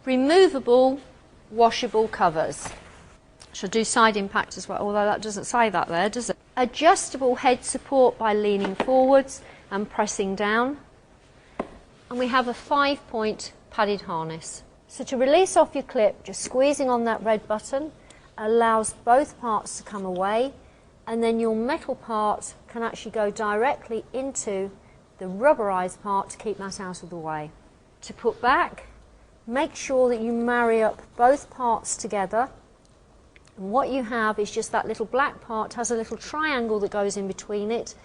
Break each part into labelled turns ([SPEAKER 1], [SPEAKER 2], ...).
[SPEAKER 1] removable, washable covers. Should do side impact as well, although that doesn't say that there, does it? Adjustable head support by leaning forwards and pressing down. And we have a 5-point padded harness. So to release off your clip, just squeezing on that red button allows both parts to come away, and then your metal part can actually go directly into the rubberized part to keep that out of the way. To put back, make sure that you marry up both parts together. And what you have is just that little black part has a little triangle that goes in between it,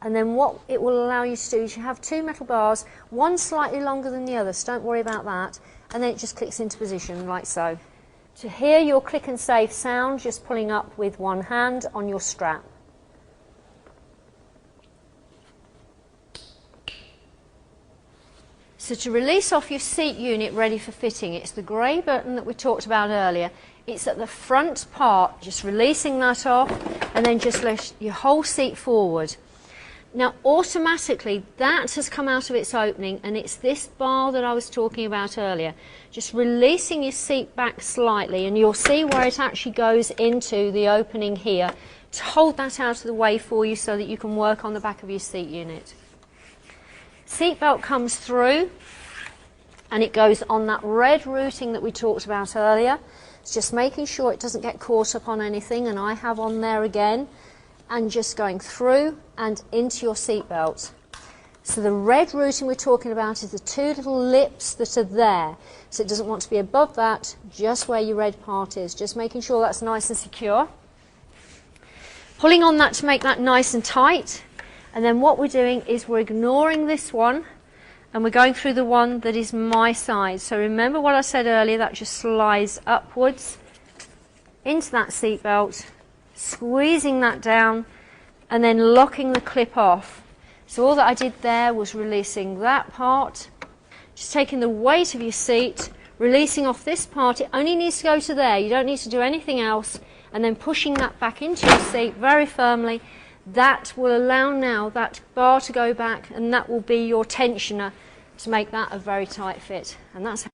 [SPEAKER 1] and then what it will allow you to do is you have two metal bars, one slightly longer than the other, so don't worry about that, and then it just clicks into position like so. To hear your click and safe sound, just pulling up with one hand on your strap. So to release off your seat unit ready for fitting, it's the grey button that we talked about earlier. It's at the front part, just releasing that off, and then just lift your whole seat forward. Now automatically that has come out of its opening, and it's this bar that I was talking about earlier. Just releasing your seat back slightly, and you'll see where it actually goes into the opening here to hold that out of the way for you so that you can work on the back of your seat unit. Seatbelt comes through and it goes on that red routing that we talked about earlier. It's just making sure it doesn't get caught up on anything, and I have on there again, and just going through and into your seatbelt. So the red routing we're talking about is the two little lips that are there. So it doesn't want to be above that, just where your red part is. Just making sure that's nice and secure. Pulling on that to make that nice and tight. And then what we're doing is we're ignoring this one, and we're going through the one that is my size. So remember what I said earlier, that just slides upwards into that seatbelt, squeezing that down, and then locking the clip off. So all that I did there was releasing that part, just taking the weight of your seat, releasing off this part. It only needs to go to there, you don't need to do anything else, and then pushing that back into your seat very firmly. That will allow now that bar to go back, and that will be your tensioner to make that a very tight fit. And that's